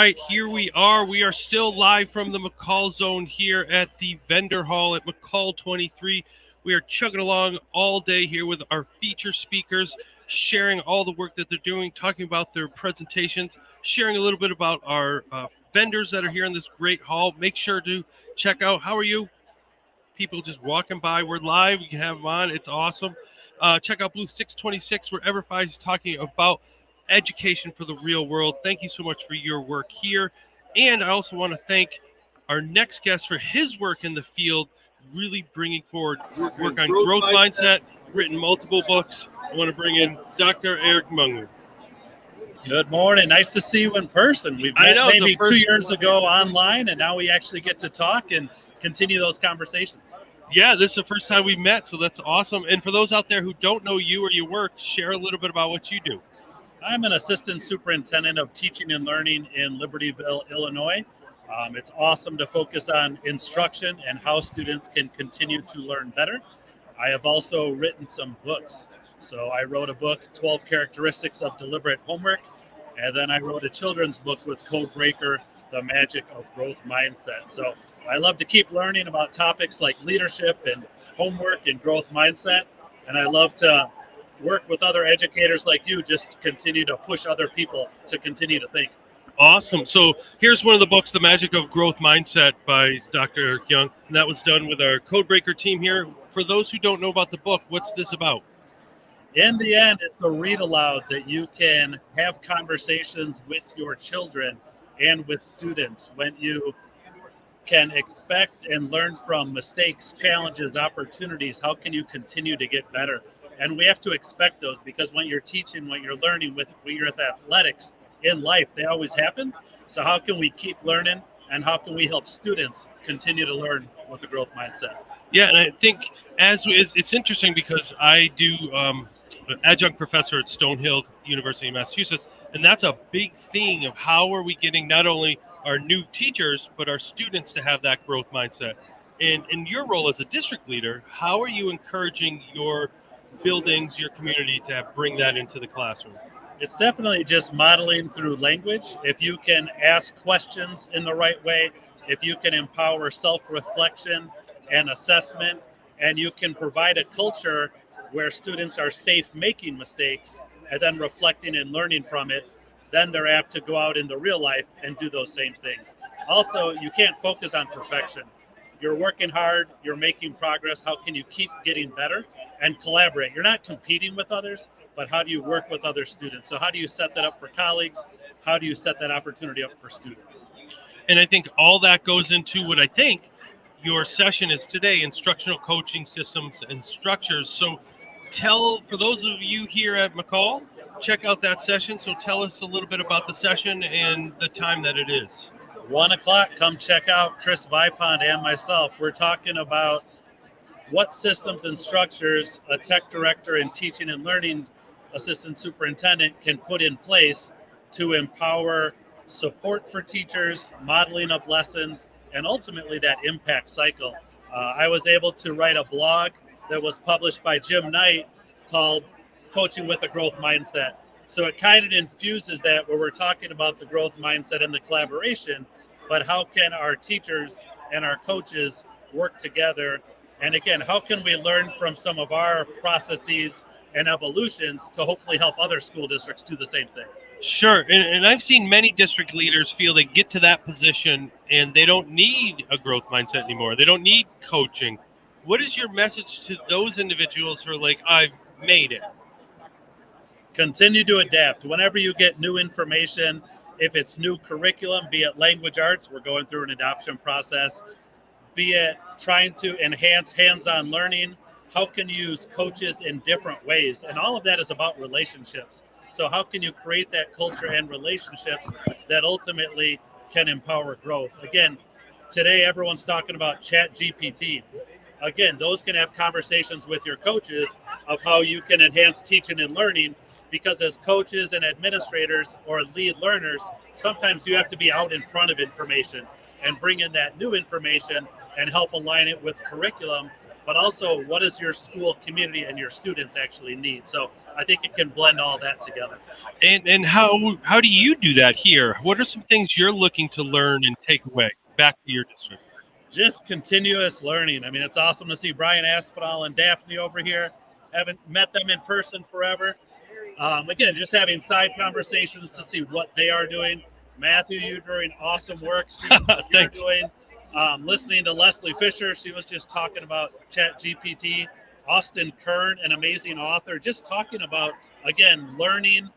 right, here we are. We are still live from the McCall Zone here at the vendor hall at McCall 23. We are chugging along all day here with our feature speakers, sharing all the work that they're doing, talking about their presentations, sharing a little bit about our vendors that are here in this great hall. Make sure to check out, how are you? People just walking by. We're live. We can have them on. It's awesome. Check out Booth 626, where EverFi is talking about education for the real world. Thank you so much for your work here. And I also want to thank our next guest for his work in the field, really bringing forward work on growth mindset, written multiple books. I want to bring in Dr. Erik 𝔼𝕚. Good morning. Nice to see you in person. We've met maybe 2 years ago online, and now we actually get to talk and continue those conversations. Yeah, this is the first time we met, so that's awesome. And for those out there who don't know you or your work, share a little bit about what you do. I'm an assistant superintendent of teaching and learning in 𝔼𝕣𝕚, Illinois. It's awesome to focus on instruction and how students can continue to learn better. I have also written some books. So I wrote a book, 12 Characteristics of Deliberate Homework, and then I wrote a children's book with 𝔼𝕣𝕚, The Magic of Growth Mindset. So I love to keep learning about topics like leadership and homework and growth mindset, and I love to work with other educators like you, just to continue to push other people to continue to think. Awesome. So here's one of the books, The Magic of Growth Mindset by Dr. Erik 𝔼𝕚. And that was done with our 𝔼𝕚𝕚 team here. For those who don't know about the book, what's this about? In the end, it's a read aloud that you can have conversations with your children and with students when you can expect and learn from mistakes, challenges, opportunities. How can you continue to get better? And we have to expect those, because when you're teaching, when you're learning, when you're at athletics in life, they always happen. So how can we keep learning, and how can we help students continue to learn with the growth mindset? Yeah, and I think it's interesting because I do an adjunct professor at Stonehill University of Massachusetts, and that's a big thing of how are we getting not only our new teachers, but our students to have that growth mindset. And in your role as a district leader, how are you encouraging your buildings, your community to bring that into the classroom? It's definitely just modeling through language. If you can ask questions in the right way, if you can empower self-reflection and assessment, and you can provide a culture where students are safe making mistakes and then reflecting and learning from it, then they're apt to go out in the real life and do those same things. Also, you can't focus on perfection. You're working hard, you're making progress. How can you keep getting better and collaborate? You're not competing with others, but how do you work with other students? So how do you set that up for colleagues? How do you set that opportunity up for students? And I think all that goes into what I think your session is today, instructional coaching systems and structures. So for those of you here at McCall, check out that session. So tell us a little bit about the session and the time that it is. 1 o'clock, come check out Chris Vipond and myself. We're talking about what systems and structures a tech director and teaching and learning assistant superintendent can put in place to empower support for teachers, modeling of lessons, and ultimately that impact cycle. I was able to write a blog that was published by Jim Knight called Coaching with a Growth Mindset. So it kind of infuses that, where we're talking about the growth mindset and the collaboration, but how can our teachers and our coaches work together? And again, how can we learn from some of our processes and evolutions to hopefully help other school districts do the same thing? Sure. And I've seen many district leaders feel they get to that position and they don't need a growth mindset anymore. They don't need coaching. What is your message to those individuals who are like, I've made it? Continue to adapt. Whenever you get new information, if it's new curriculum, be it language arts, we're going through an adoption process, be it trying to enhance hands-on learning, how can you use coaches in different ways? And all of that is about relationships. So how can you create that culture and relationships that ultimately can empower growth? Again, today everyone's talking about ChatGPT. Again, those can have conversations with your coaches of how you can enhance teaching and learning, because as coaches and administrators or lead learners, sometimes you have to be out in front of information and bring in that new information and help align it with curriculum but also what does your school community and your students actually need? So I think it can blend all that together. And how do you do that here? What are some things you're looking to learn and take away back to your district? Just continuous learning. I mean, it's awesome to see Brian Aspinall and Daphne over here. Haven't met them in person forever. Again, just having side conversations to see what they are doing. Matthew, you're doing awesome work. Seeing what you're doing. Listening to Leslie Fisher, she was just talking about ChatGPT. Austin Kern, an amazing author, just talking about, again, learning,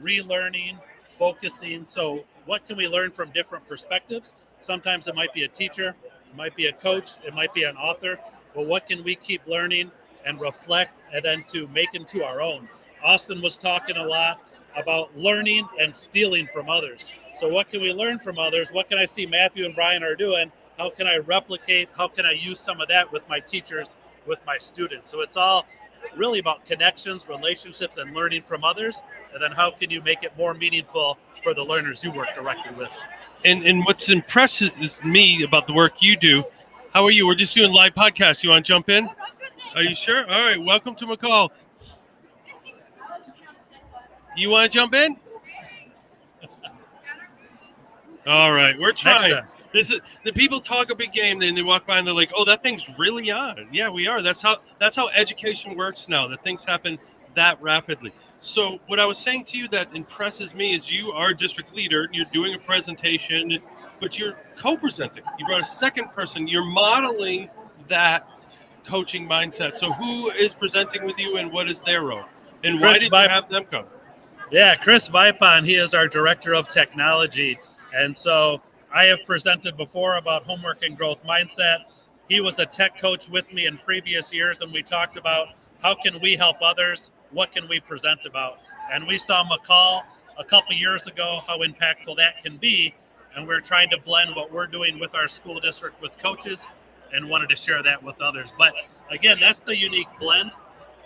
relearning, focusing. So what can we learn from different perspectives? Sometimes it might be a teacher, it might be a coach, it might be an author, but what can we keep learning and reflect and then to make into our own? Austin was talking a lot about learning and stealing from others. So what can we learn from others? What can I see Matthew and Brian are doing? How can I replicate? How can I use some of that with my teachers, with my students? So it's all really about connections, relationships, and learning from others. And then how can you make it more meaningful for the learners you work directly with? And what's impressive is me about the work you do. How are you? We're just doing live podcasts. You want to jump in? Are you sure? All right. Welcome to McCall. You want to jump in? All right. We're trying. This is the people talk a big game, then they walk by and they're like, "Oh, that thing's really on." Yeah, we are. That's how education works now. That things happen that rapidly. So what I was saying to you that impresses me is you are a district leader. You're doing a presentation, but you're co-presenting. You brought a second person. You're modeling that coaching mindset. So who is presenting with you, and what is their role? And why did you have them come? Yeah, Chris Vipon, he is our director of technology. And so I have presented before about homework and growth mindset. He was a tech coach with me in previous years, and we talked about how can we help others? What can we present about? And we saw McCall a couple years ago, how impactful that can be. And we're trying to blend what we're doing with our school district with coaches and wanted to share that with others. But again, that's the unique blend.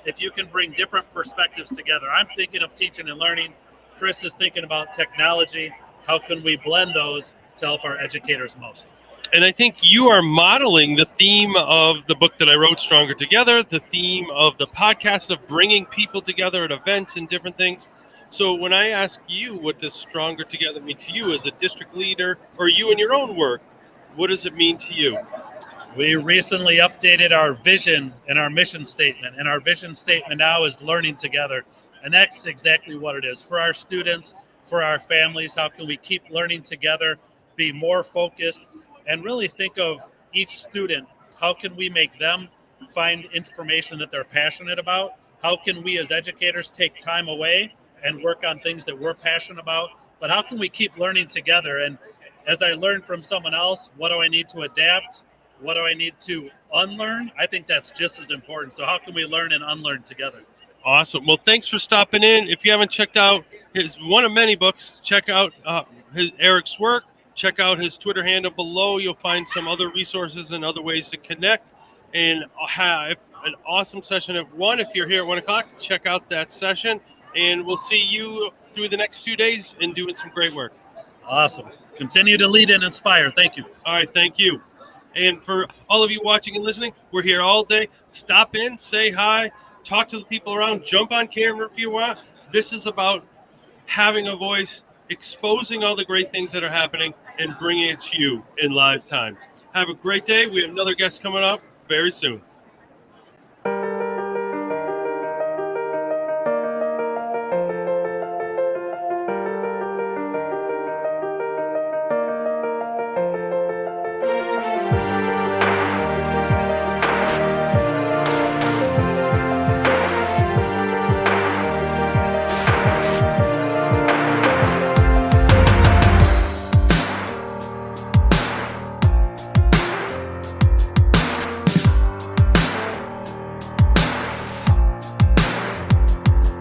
If you can bring different perspectives together. I'm thinking of teaching and learning. Chris is thinking about technology. How can we blend those to help our educators most? And I think you are modeling the theme of the book that I wrote, Stronger Together, the theme of the podcast of bringing people together at events and different things. So when I ask you, what does Stronger Together mean to you as a district leader, or you in your own work, what does it mean to you? We recently updated our vision and our mission statement, and our vision statement now is learning together. And that's exactly what it is. For our students, for our families, how can we keep learning together, be more focused, and really think of each student, how can we make them find information that they're passionate about? How can we as educators take time away and work on things that we're passionate about? But how can we keep learning together? And as I learn from someone else, what do I need to adapt? What do I need to unlearn? I think that's just as important. So how can we learn and unlearn together? Awesome. Well, thanks for stopping in. If you haven't checked out his one of many books, check out Eric's work. Check out his Twitter handle below. You'll find some other resources and other ways to connect. And have an awesome session at 1. If you're here at 1 o'clock, check out that session. And we'll see you through the next 2 days and doing some great work. Awesome. Continue to lead and inspire. Thank you. All right. Thank you. And for all of you watching and listening, we're here all day. Stop in, say hi, talk to the people around, jump on camera if you want. This is about having a voice, exposing all the great things that are happening, and bringing it to you in live time. Have a great day. We have another guest coming up very soon.